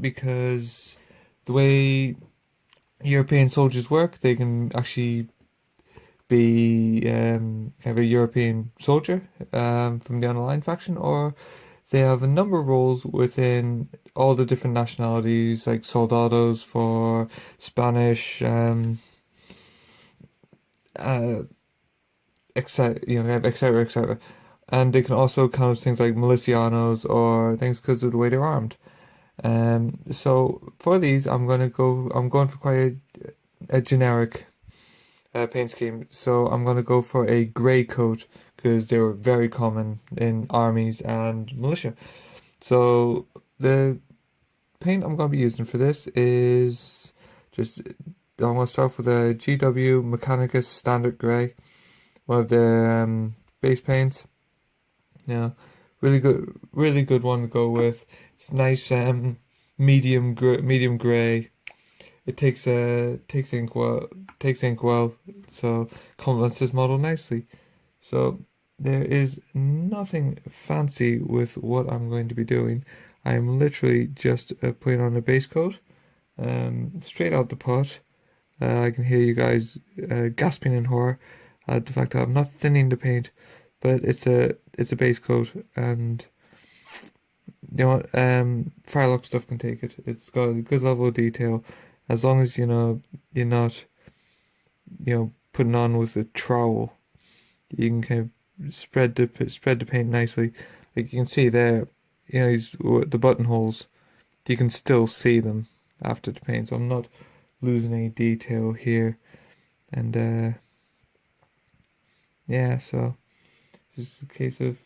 because the way European soldiers work, they can actually be kind of a European soldier from the online faction, or they have a number of roles within all the different nationalities, like soldados for Spanish, uh, etc. Etc. Etc. And they can also count things like milicianos or things because of the way they're armed. So for these, I'm going for quite a generic paint scheme. So I'm going to go for a grey coat because they were very common in armies and militia. So the paint I'm going to be using for this is I'm going to start with a GW Mechanicus Standard Grey, one of the base paints. Yeah, really good one to go with. It's nice, medium gray. It takes ink well, so complements this model nicely. So there is nothing fancy with what I'm going to be doing. I'm literally just putting on a base coat, straight out the pot. I can hear you guys gasping in horror at the fact that I'm not thinning the paint, but it's a base coat, and you know what, Firelock stuff can take it. It's got a good level of detail, as long as you're not putting on with a trowel. You can kind of spread the paint nicely. Like you can see there, the buttonholes. You can still see them after the paint, so I'm not losing any detail here. And yeah, so just a case of.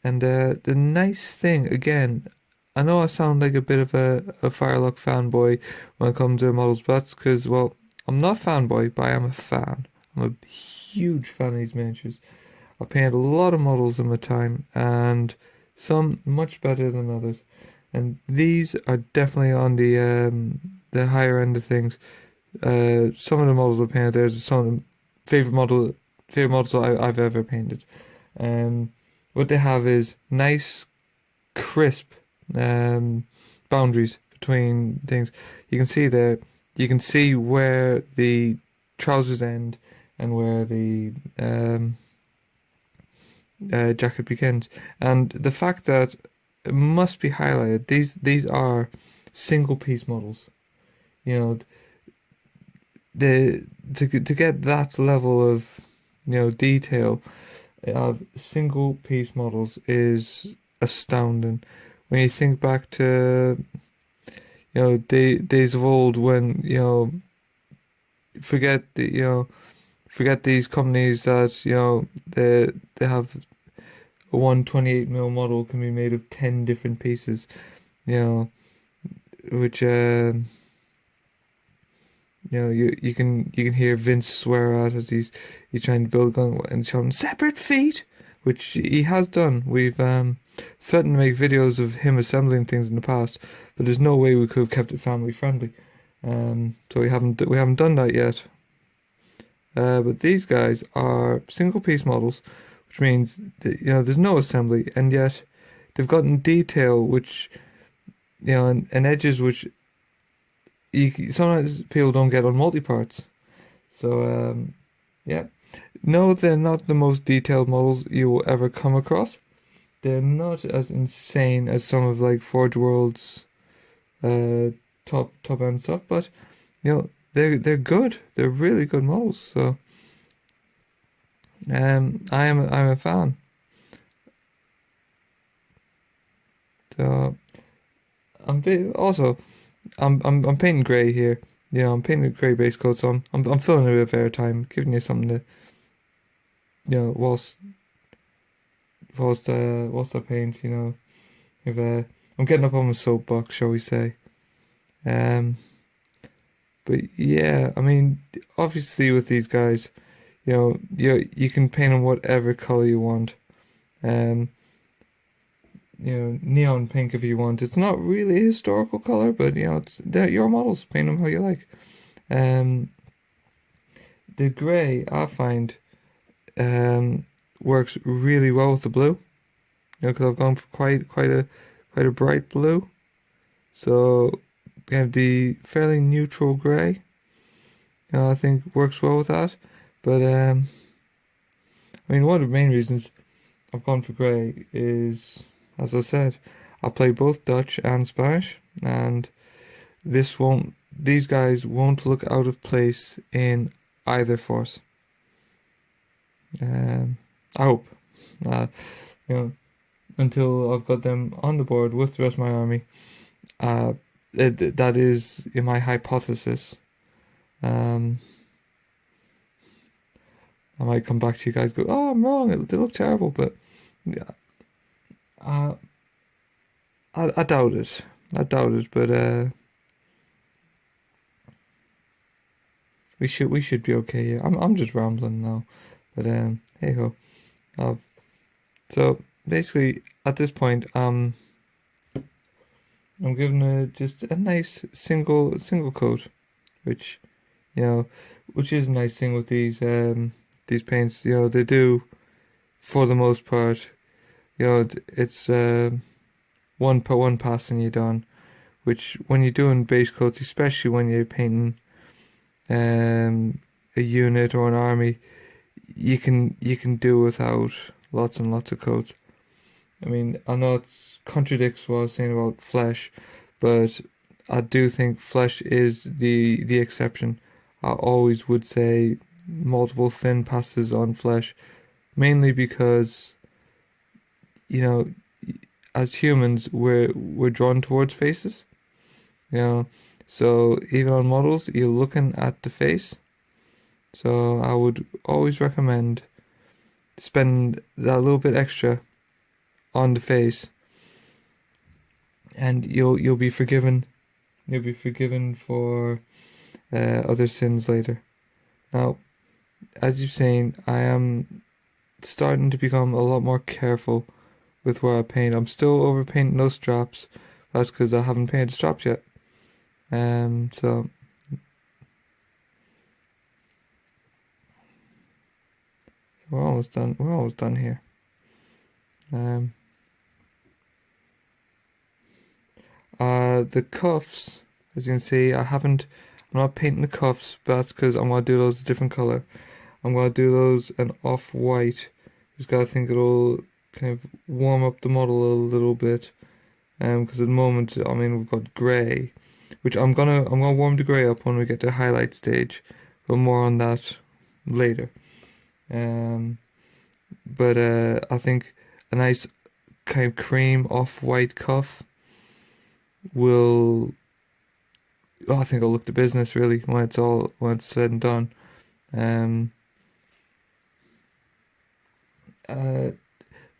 And the nice thing, again, I know I sound like a bit of a Firelock fanboy when it comes to models, but that's because, well, I'm not a fanboy, but I am a fan. I'm a huge fan of these miniatures. I painted a lot of models in my time, and some much better than others. And these are definitely on the higher end of things. Some of the models I painted, there's some of the favorite models I've ever painted. What they have is nice, crisp boundaries between things. You can see there. You can see where the trousers end and where the jacket begins. And the fact that it must be highlighted. These are single piece models. To get that level of detail of single piece models is astounding. When you think back to days of old, when forget these companies that they have a 128mm model can be made of 10 different pieces, which you can hear Vince swear at as he's trying to build a gun and showing separate feet, which he has done. We've threatened to make videos of him assembling things in the past, but there's no way we could have kept it family friendly. So we haven't done that yet. But these guys are single piece models, which means that, there's no assembly, and yet they've gotten detail which and edges which sometimes people don't get on multi-parts. So yeah, no, they're not the most detailed models you will ever come across. They're not as insane as some of like Forge World's top end stuff, but they're good. They're really good models. So I'm a fan. So I'm painting grey here. I'm painting a grey base coat, so I'm filling it with airtime, giving you something to whilst I paint. If I'm getting up on my soapbox, shall we say. But yeah, I mean, obviously with these guys, you can paint them whatever color you want. Neon pink if you want. It's not really a historical color, but they're your models. Paint them how you like. The grey I find works really well with the blue. Because I've gone for quite a bright blue. So we have the fairly neutral grey. I think works well with that. But I mean, one of the main reasons I've gone for grey is, as I said, I play both Dutch and Spanish, and these guys won't look out of place in either force. I hope. Uh, you know, until I've got them on the board with the rest of my army. That is in my hypothesis. I might come back to you guys and go, oh, I'm wrong, they look terrible, but yeah, I doubt it. I doubt it, but we should be okay here. I'm just rambling now, but hey ho. So basically, at this point, I'm giving it just a nice single coat, which which is a nice thing with these paints. They do, for the most part, it's one pass and you're done. Which when you're doing base coats, especially when you're painting a unit or an army, you can do without lots and lots of coats. I mean, I know it contradicts what I was saying about flesh, but I do think flesh is the exception. I always would say multiple thin passes on flesh, mainly because as humans we're drawn towards faces. So even on models, you're looking at the face. So I would always recommend spend that little bit extra on the face, and you'll be forgiven. You'll be forgiven for other sins later. Now, as you've seen, I am starting to become a lot more careful with where I paint. I'm still overpainting those straps. That's because I haven't painted the straps yet. So we're almost done. We're almost done here. The cuffs, as you can see, I'm not painting the cuffs, but that's because I'm gonna do those a different color. I'm gonna do those an off-white. Just gotta think it'll kind of warm up the model a little bit. Because at the moment, I mean, we've got grey, which I'm gonna warm the grey up when we get to highlight stage, but more on that later. But I think a nice kind of cream off-white cuff will, I think it'll look the business really when it's said and done.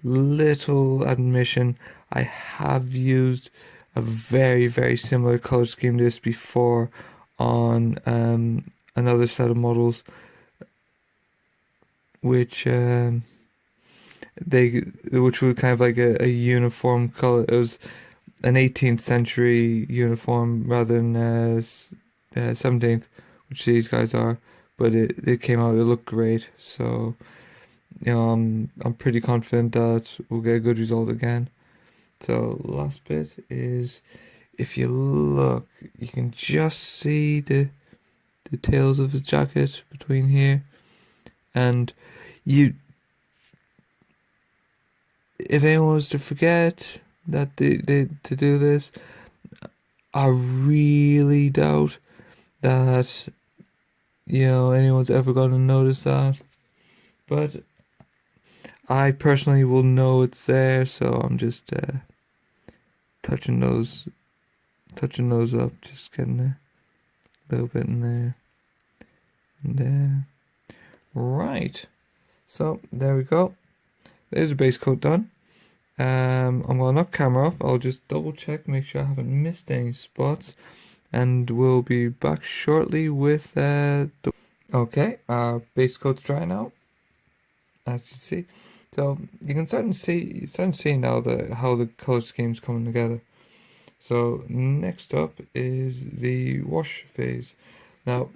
Little admission, I have used a very, very similar color scheme to this before on another set of models, which were kind of like a uniform color. It was an 18th century uniform rather than 17th, which these guys are, but it came out, it looked great. So I'm pretty confident that we'll get a good result again. So last bit is, if you look, you can just see the tails of his jacket between here, and if anyone was to forget that they to do this, I really doubt that anyone's ever going to notice that. But I personally will know it's there, so I'm just touching those up, just getting a little bit in there and there. Right, so there we go. There's the base coat done. I'm gonna knock camera off. I'll just double check, make sure I haven't missed any spots, and we'll be back shortly with okay, our base coat's dry now, as you see. So you can start to see now how the color scheme's coming together. So next up is the wash phase. Now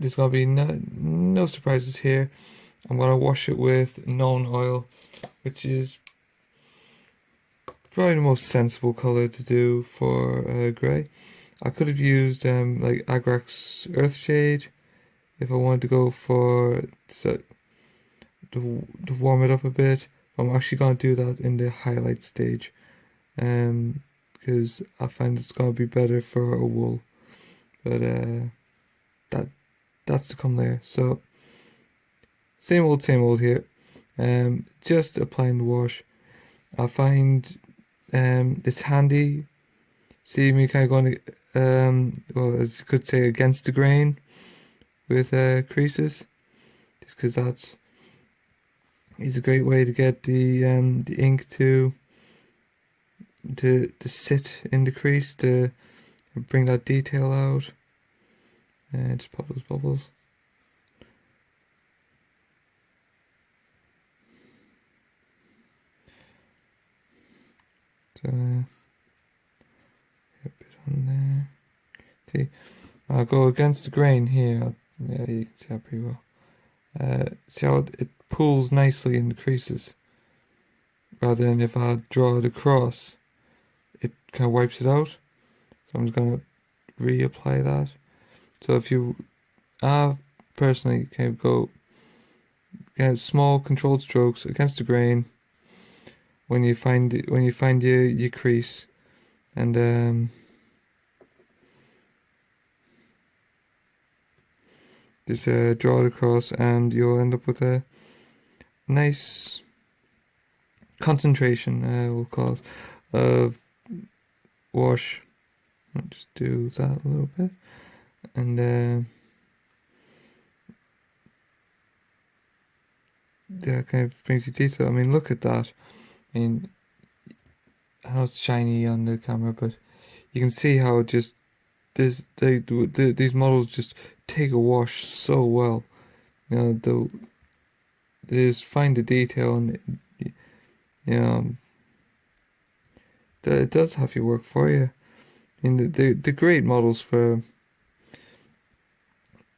there's gonna be no surprises here. I'm gonna wash it with known oil, which is probably the most sensible color to do for grey. I could have used like Agrax Earthshade if I wanted to go for to warm it up a bit. I'm actually going to do that in the highlight stage, because I find it's going to be better for a wool. But that's to come there. So same old here. Just applying the wash. I find it's handy. See me kind of going, well, as you could say, against the grain with creases, just because that's is a great way to get the ink to sit in the crease, to bring that detail out. And just pop those bubbles. So a bit on there. See, I'll go against the grain here. Yeah, you can see that pretty well. See how it pulls nicely in the creases, rather than if I draw it across, it kind of wipes it out. So I'm just going to reapply that. So if you, I personally kind of go small controlled strokes against the grain when you find your crease, and just draw it across, and you'll end up with a nice concentration, we'll call it, of wash. I'll just do that a little bit, and that kind of brings you detail. I mean, look at that. I mean, I know it's shiny on the camera, but you can see how it just these models just take a wash so well. You know, they just find the detail, and you know, it does have your work for you. I mean, the great models for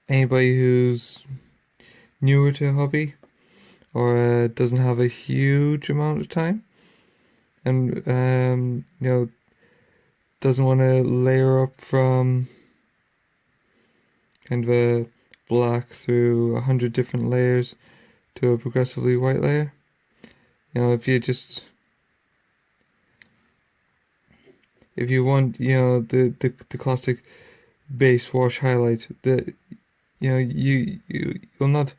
anybody who's newer to a hobby, or doesn't have a huge amount of time, and you know, doesn't want to layer up from kind of a black through 100 different layers to a progressively white layer. You know, if you want, you know, the classic base wash highlight, you know, you'll not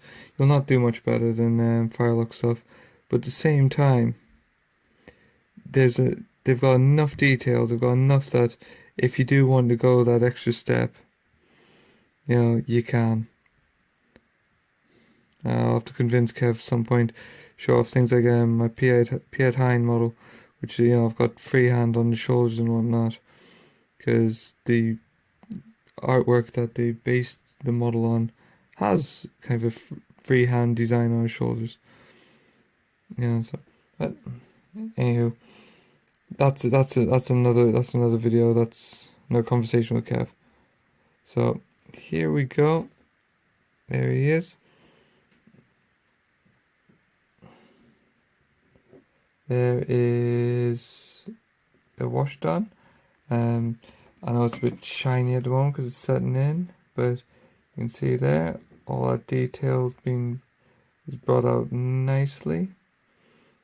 do much better than Firelux stuff, but at the same time, they've got enough detail, they've got enough that if you do want to go that extra step, you know, you can. I'll have to convince Kev at some point, show off things like my Piet Hein model, which, you know, I've got freehand on the shoulders and whatnot, because the artwork that they based the model on has kind of a freehand design on his shoulders. You know, so, but anywho, that's another video. That's another conversation with Kev. So here we go. There he is. There is a wash done. I know it's a bit shiny at the moment because it's setting in, but you can see there all that detail's is brought out nicely.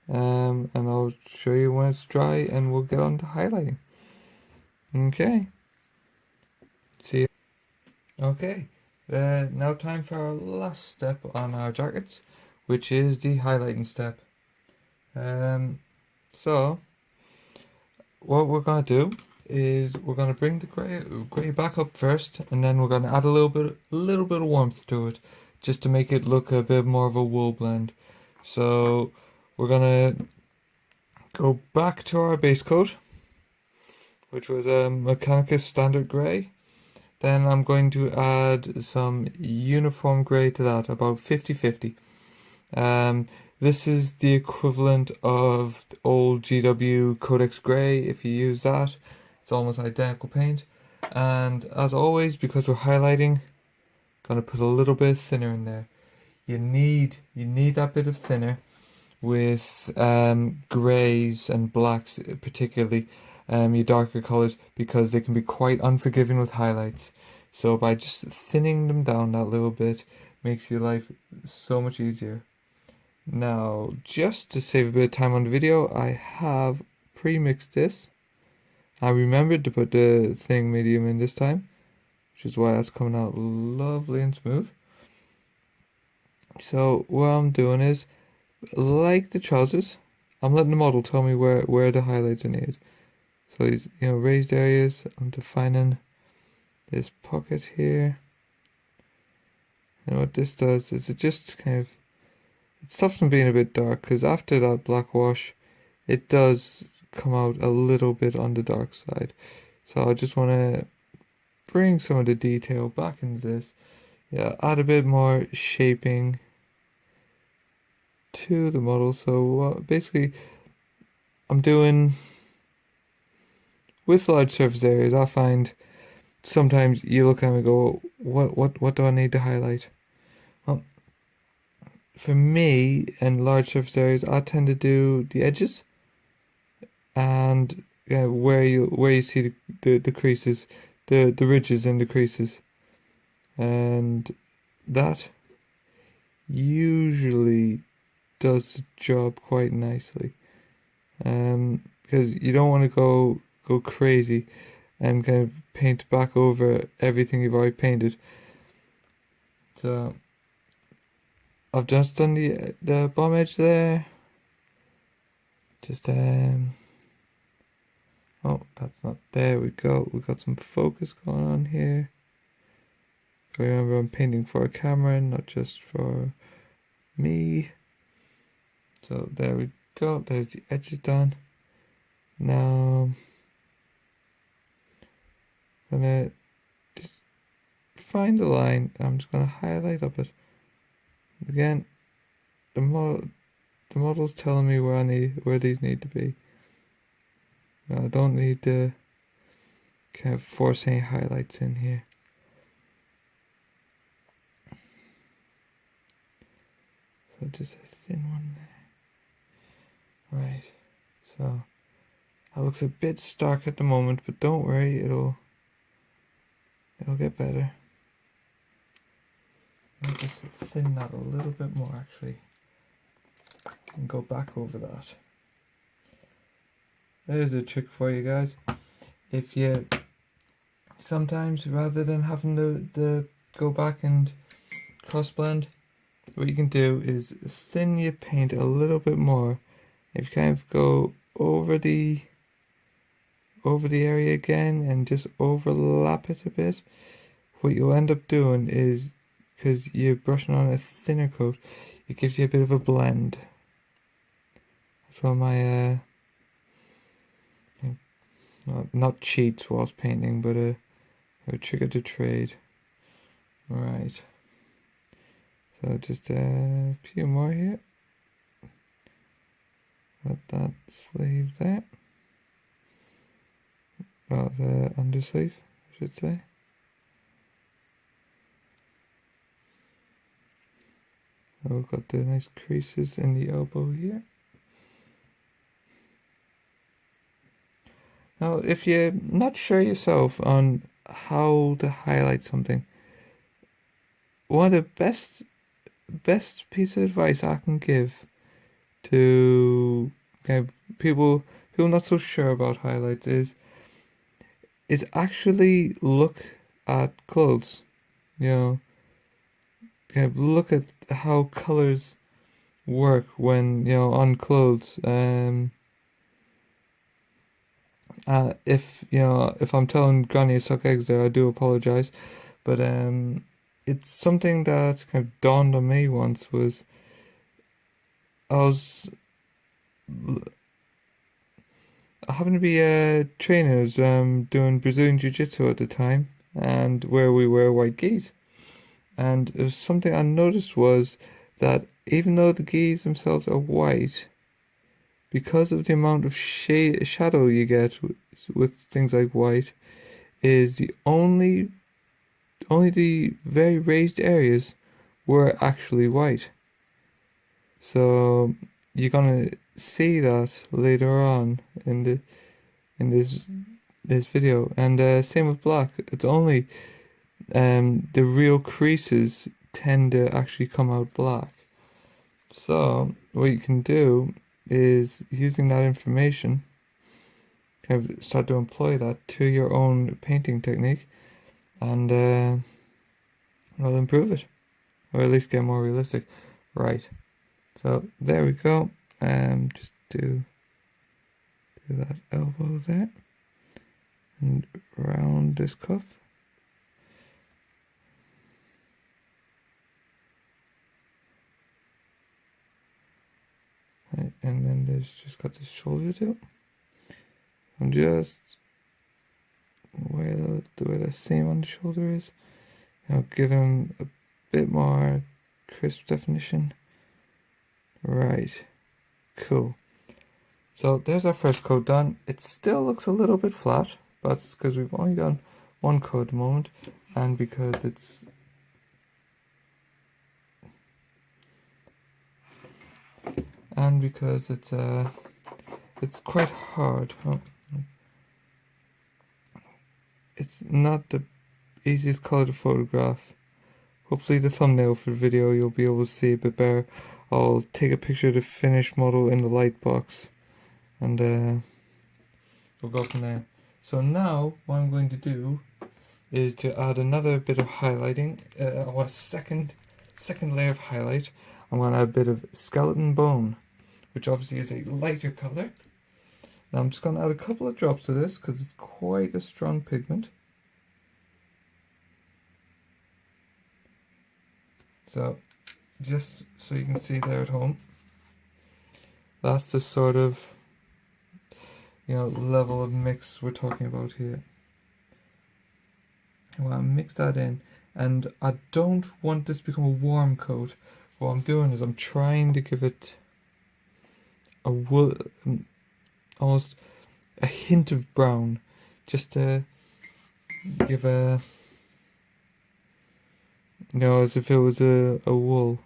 And I'll show you when it's dry, and we'll get on to highlighting. Okay. See you. Okay. Now time for our last step on our jackets, which is the highlighting step. So what we're gonna do is we're gonna bring the grey back up first, and then we're gonna add a little bit of warmth to it, just to make it look a bit more of a wool blend. So we're gonna go back to our base coat, which was a Mechanicus Standard Grey. Then I'm going to add some uniform grey to that, about 50-50. This is the equivalent of the old GW Codex Grey. If you use that, it's almost identical paint. And as always, because we're highlighting, gonna put a little bit thinner in there. You need that bit of thinner with greys and blacks, particularly your darker colors, because they can be quite unforgiving with highlights. So by just thinning them down that little bit makes your life so much easier. Now, just to save a bit of time on the video, I have pre-mixed this. I remembered to put the thing medium in this time, which is why that's coming out lovely and smooth. So what I'm doing is, like the trousers, I'm letting the model tell me where the highlights are needed. So these, raised areas, I'm defining this pocket here. And what this does is it just it stops them being a bit dark, because after that black wash, it does come out a little bit on the dark side. So I just want to bring some of the detail back into this. Yeah, add a bit more shaping to the model. So basically, I'm doing with large surface areas. I find sometimes you look at them and go, what do I need to highlight? Well, for me, in large surface areas, I tend to do the edges and where you see the creases, the ridges and the creases, and that usually does the job quite nicely. Because you don't want to go crazy and kind of paint back over everything you've already painted. So I've just done the bottom edge there. Just oh, that's not, there we go. We've got some focus going on here. Remember, I'm painting for a camera, not just for me. So there we go. There's the edges done. Now I'm gonna just find the line. I'm just gonna highlight up it. Again, the model's telling me where these need to be. Now, I don't need to kind of force any highlights in here. So just a thin one there. Right. So that looks a bit stark at the moment, but don't worry, it'll get better. I'll just thin that a little bit more actually, and go back over that. There's a trick for you guys. If you sometimes, rather than having to go back and cross blend, what you can do is thin your paint a little bit more. If you kind of go over the area again and just overlap it a bit, what you'll end up doing is, because you're brushing on a thinner coat, it gives you a bit of a blend. So my not cheats whilst painting, but a trick of the trade. Right. So just a few more here. Let that sleeve there. Well, the undersleeve, I should say. We've got the nice creases in the elbow here. Now, if you're not sure yourself on how to highlight something, one of the best piece of advice I can give to people who are not so sure about highlights is actually look at clothes. Look at how colors work when on clothes. If I'm telling Granny to suck eggs there, I do apologize, but it's something that kind of dawned on me once. Was I happened to be trainers doing Brazilian Jiu-Jitsu at the time, and where we wear white gis. And it was something I noticed was that even though the gis themselves are white, because of the amount of shadow you get with things like white, is only the very raised areas were actually white. So you're gonna see that later on in this video. And same with black. It's only the real creases tend to actually come out black. So what you can do is, using that information, kind of start to employ that to your own painting technique, and will improve it, or at least get more realistic. Right. So there we go. Just do that elbow there, and round this cuff. Right, and then there's just got this shoulder too. I'm just where the seam on the shoulder is. I'll give him a bit more crisp definition. Right, cool. So there's our first coat done. It still looks a little bit flat, but it's because we've only done one coat at the moment, and because it's quite hard. Oh, it's not the easiest color to photograph. Hopefully the thumbnail for the video you'll be able to see a bit better. I'll take a picture of the finished model in the light box, and we'll go from there. So now what I'm going to do is to add another bit of highlighting. I want a second layer of highlight. I'm going to add a bit of skeleton bone, which obviously is a lighter color. Now I'm just going to add a couple of drops of this because it's quite a strong pigment. So just so you can see there at home, that's the sort of, level of mix we're talking about here. I want to mix that in, and I don't want this to become a warm coat. What I'm doing is I'm trying to give it a wool, almost a hint of brown, just to give a, as if it was a wool.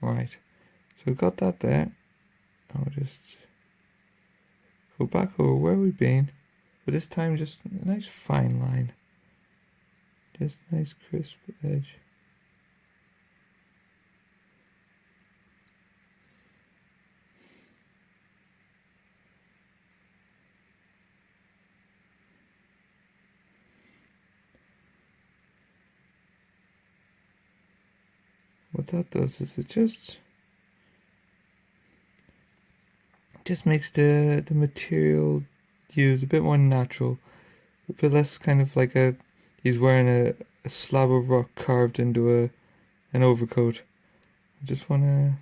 Right, so we've got that there. I'll just go back over where we've been, but this time just a nice fine line, just nice crisp edge. What that does is it just makes the material used a bit more natural, a bit less kind of like he's wearing a slab of rock carved into an overcoat. I just want to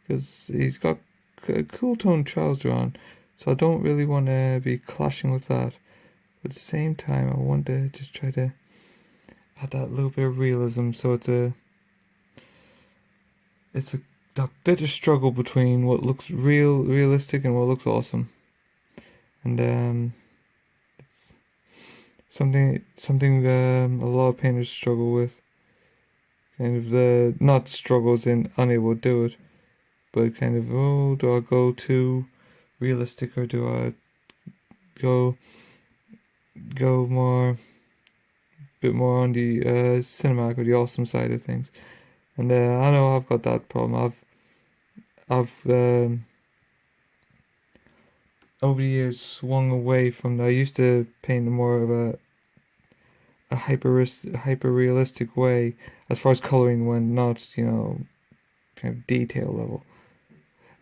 because he's got a cool toned trouser on, so I don't really want to be clashing with that. But at the same time, I want to just try to add that little bit of realism, so it's that bit of struggle between what looks realistic and what looks awesome, and it's something a lot of painters struggle with. Kind of the not struggles in unable to do it, but kind of, do I go too realistic, or do I go more, bit more on the cinematic or the awesome side of things? And I know I've got that problem. I've over the years swung away from that. I used to paint more of a hyper realistic way as far as coloring went, not kind of detail level.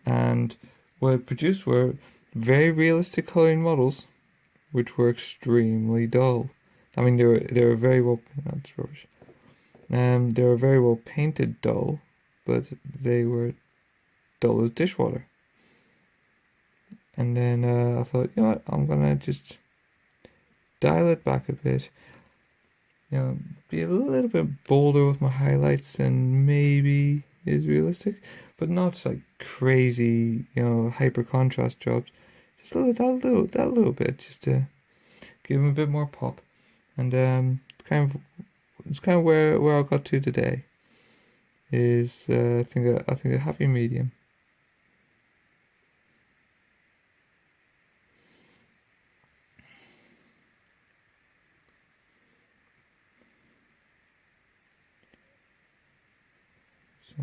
And what it produced were very realistic coloring models, which were extremely dull. I mean, they were very well. That's rubbish. They were very well painted dull, but they were dull as dishwater. And then I thought, what, I'm gonna just dial it back a bit. Be a little bit bolder with my highlights and maybe is realistic, but not like crazy, hyper contrast jobs. Just that little bit, just to give them a bit more pop, and kind of it's kind of where I got to today. Is I think a happy medium. So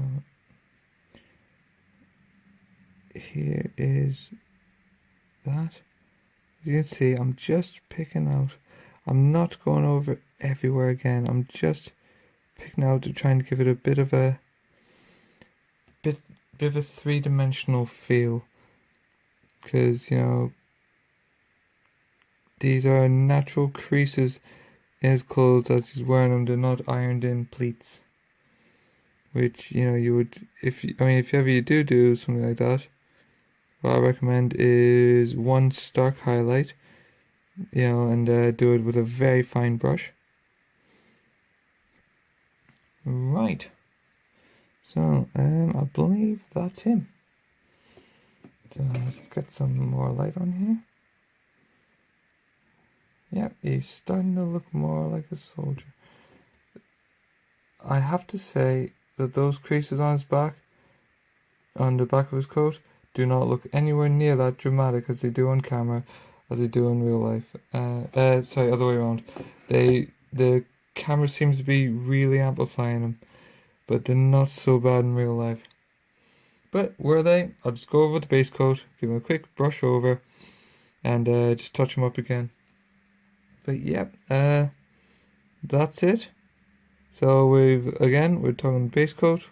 here is that. As you can see, I'm just picking out. I'm not going over everywhere again. I'm just picking out to try and give it a bit of a three-dimensional feel, because these are natural creases in his clothes as he's wearing them. They're not ironed in pleats, which you would, if ever you do something like that, what I recommend is one stark highlight, and do it with a very fine brush. Right. So, I believe that's him. So let's get some more light on here. Yeah, he's starting to look more like a soldier. I have to say that those creases on his back, on the back of his coat, do not look anywhere near that dramatic as they do on camera, as they do in real life. Sorry, other way around. The camera seems to be really amplifying them, but they're not so bad in real life. But were they? I'll just go over the base coat, give them a quick brush over, and just touch them up again. But yeah, that's it. So we're talking base coat,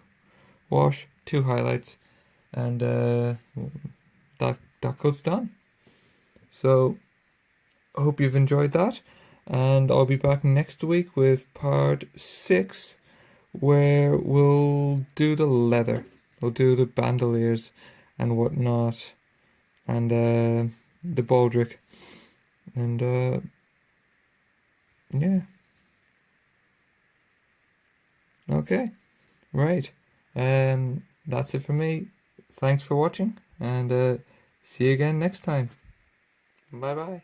wash, 2 highlights, and that coat's done. So I hope you've enjoyed that, and I'll be back next week with part 6, where we'll do the leather. We'll do the bandoliers and whatnot, and the baldric, and yeah. Okay, right. That's it for me. Thanks for watching, and see you again next time. Bye bye.